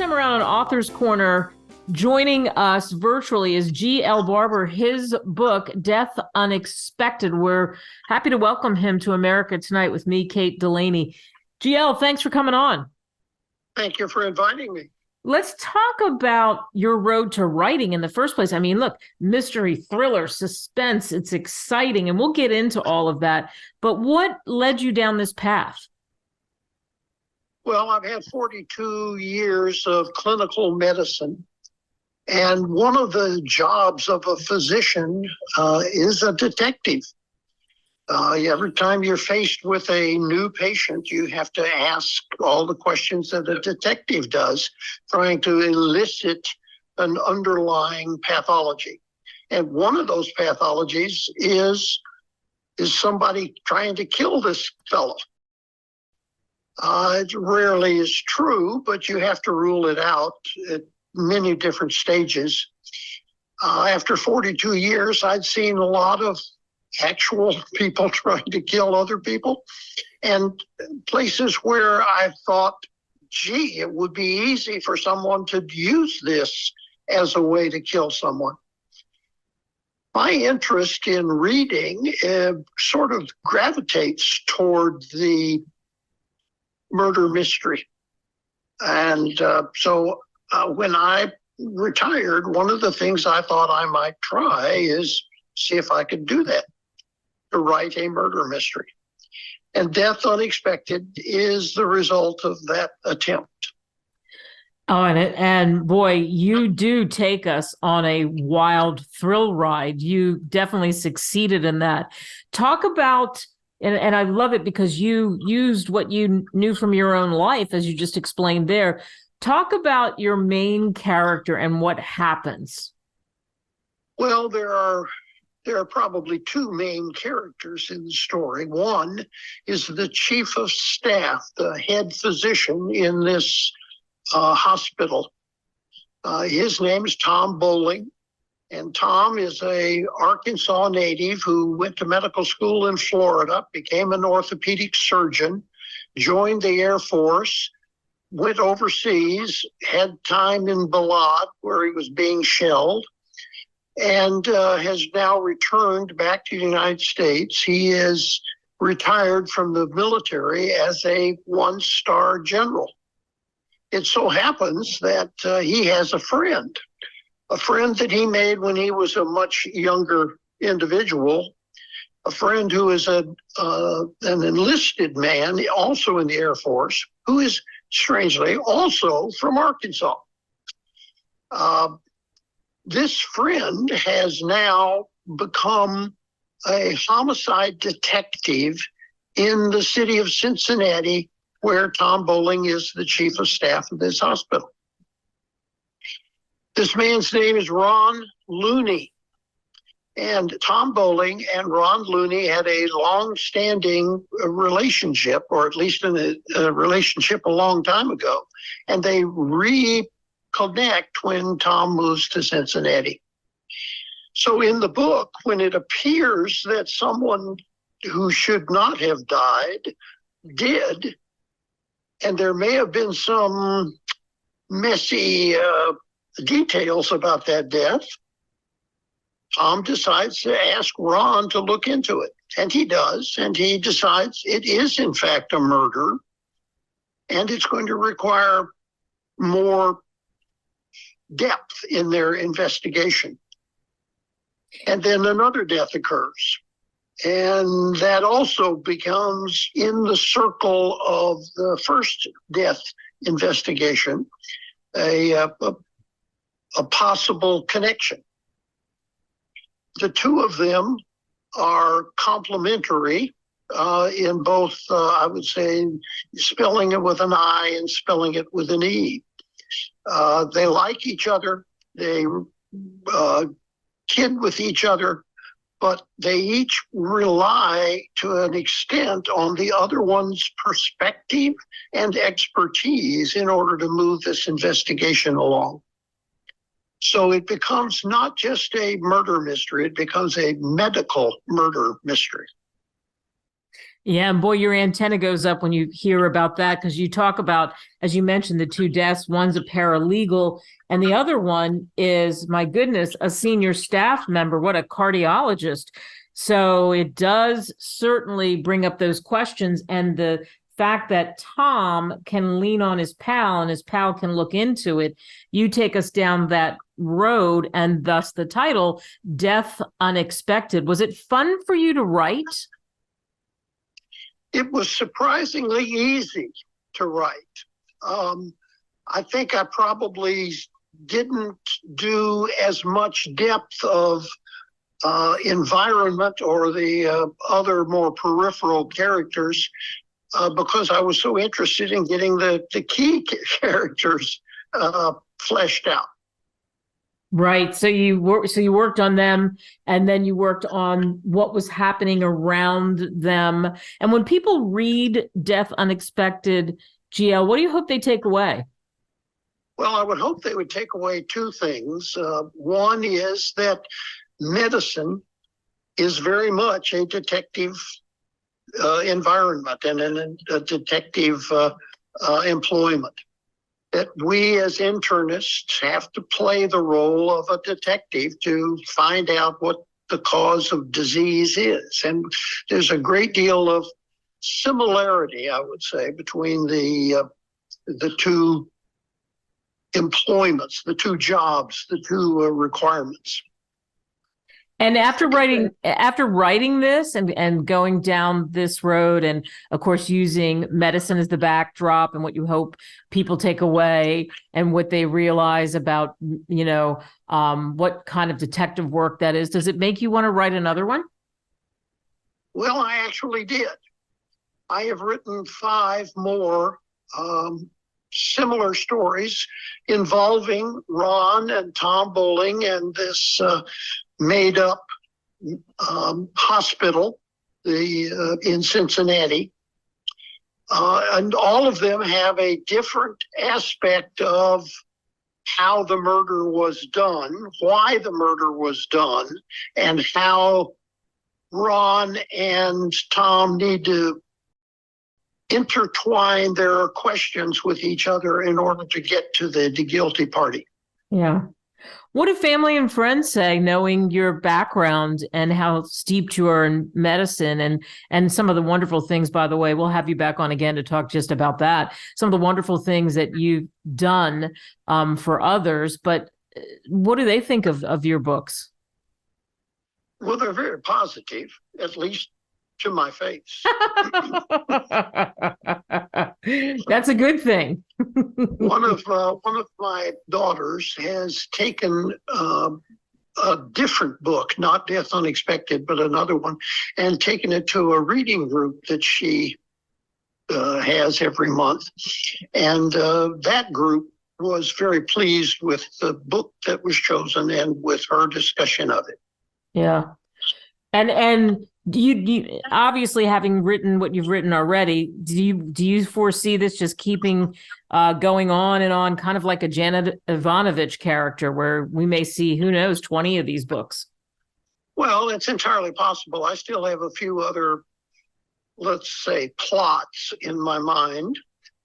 time around on Author's Corner, joining us virtually is G.L. Barbour. His book, Death Unexpected. We're happy to welcome him to America tonight with me, Kate Delaney. G.L., thanks for coming on. Thank you for inviting me. Let's talk about your road to writing in the first place. I mean, look, mystery, thriller, suspense, it's exciting, and we'll get into all of that. But what led you down this path? Well, I've had 42 years of clinical medicine, and one of the jobs of a physician is a detective. Every time you're faced with a new patient, you have to ask all the questions that a detective does, trying to elicit an underlying pathology. And one of those pathologies is somebody trying to kill this fellow. It rarely is true, but you have to rule it out at many different stages. After 42 years, I'd seen a lot of actual people trying to kill other people, and places where I thought, gee, it would be easy for someone to use this as a way to kill someone. My interest in reading sort of gravitates toward the murder mystery. And so when I retired, one of the things I thought I might try is see if I could do that, to write a murder mystery. And Death Unexpected is the result of that attempt. Oh, and boy, you do take us on a wild thrill ride. You definitely succeeded in that. Talk about, and I love it because you used what you knew from your own life, as you just explained there. Talk about your main character and what happens. Well, there are probably two main characters in the story. One is the chief of staff, the head physician in this hospital. His name is Tom Bowling, and Tom is a Arkansas native who went to medical school in Florida, became an orthopedic surgeon, joined the Air Force, went overseas, had time in Balad where he was being shelled, and has now returned back to the United States. He is retired from the military as a one-star general. It so happens that he has a friend that he made when he was a much younger individual, a friend who is an enlisted man, also in the Air Force, who is strangely also from Arkansas. This friend has now become a homicide detective in the city of Cincinatti, where Tom Bowling is the chief of staff of this hospital. This man's name is Ron Looney. And Tom Bowling and Ron Looney had a long-standing relationship, or at least a relationship a long time ago. And they reconnect when Tom moves to Cincinnati. So in the book, when it appears that someone who should not have died did, and there may have been some messy details about that death, Tom decides to ask Ron to look into it. And he does, and he decides it is in fact a murder, and it's going to require more depth in their investigation. And then another death occurs. And that also becomes in the circle of the first death investigation, a possible connection. The two of them are complementary in both, I would say, spelling it with an I and spelling it with an E. They like each other, they kid with each other, but they each rely to an extent on the other one's perspective and expertise in order to move this investigation along. So it becomes not just a murder mystery, it becomes a medical murder mystery. Yeah, and boy, your antenna goes up when you hear about that, because you talk about, as you mentioned, the two deaths. One's a paralegal, and the other one is, my goodness, a senior staff member. What a cardiologist. So it does certainly bring up those questions. And the fact that Tom can lean on his pal and his pal can look into it, you take us down that road, and thus the title, Death Unexpected. Was it fun for you to write? It was surprisingly easy to write. I think I probably didn't do as much depth of environment or the other more peripheral characters because I was so interested in getting the key characters fleshed out. Right. So you worked on them, and then you worked on what was happening around them. And when people read Death Unexpected, GL, what do you hope they take away? Well, I would hope they would take away two things. One is that medicine is very much a detective environment and a detective employment. That we as internists have to play the role of a detective to find out what the cause of disease is. And there's a great deal of similarity, I would say, between the two employments, the two jobs, the two requirements. And after writing this and going down this road, and of course using medicine as the backdrop, and what you hope people take away and what they realize about, what kind of detective work that is, does it make you want to write another one? Well, I actually did. I have written 5 more similar stories involving Ron and Tom Bowling and this made up hospital in Cincinatti. And all of them have a different aspect of how the murder was done, why the murder was done, and how Ron and Tom need to intertwine their questions with each other in order to get to the guilty party. Yeah. What do family and friends say, knowing your background and how steeped you are in medicine and some of the wonderful things, by the way, we'll have you back on again to talk just about that, some of the wonderful things that you've done for others, but what do they think of your books? Well, they're very positive, at least to my face. That's a good thing. One of my daughters has taken a different book, not Death Unexpected, but another one, and taken it to a reading group that she has every month. And that group was very pleased with the book that was chosen and with her discussion of it. Yeah. And do you obviously, having written what you've written already, do you foresee this just keeping going on and on, kind of like a Janet Ivanovich character, where we may see, who knows, 20 of these books? Well, it's entirely possible. I still have a few other, let's say, plots in my mind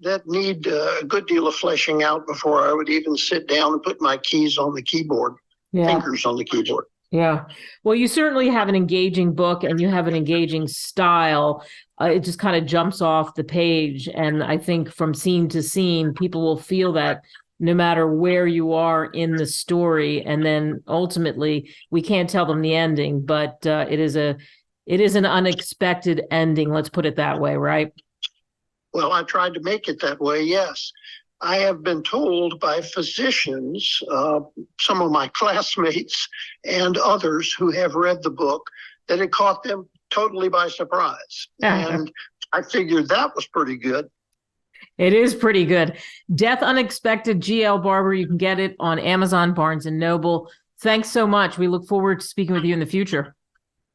that need a good deal of fleshing out before I would even sit down and put my keys on the keyboard, fingers on the keyboard. Yeah. Well, you certainly have an engaging book, and you have an engaging style. It just kind of jumps off the page. And I think from scene to scene, people will feel that no matter where you are in the story. And then ultimately, we can't tell them the ending, but it is an unexpected ending. Let's put it that way, right? Well, I tried to make it that way, yes. I have been told by physicians, some of my classmates and others who have read the book, that it caught them totally by surprise. And I figured that was pretty good. It is pretty good. Death Unexpected, G.L. Barbour. You can get it on Amazon, Barnes & Noble. Thanks so much. We look forward to speaking with you in the future.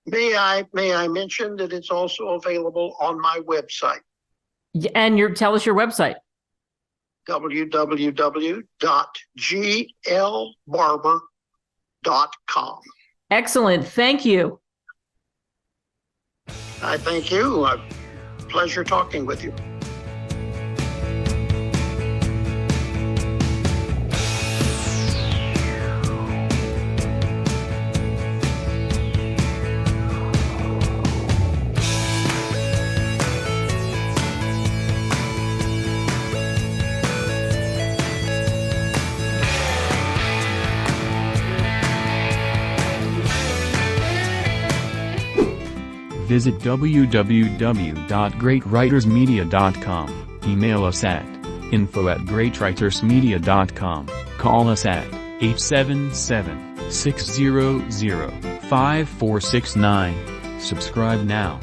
May I mention that it's also available on my website. And tell us your website. www.glbarbour.com. Excellent. Thank you. I thank you. pleasure talking with you. Visit www.greatwritersmedia.com, email us at info@greatwritersmedia.com, call us at 877-600-5469. Subscribe now.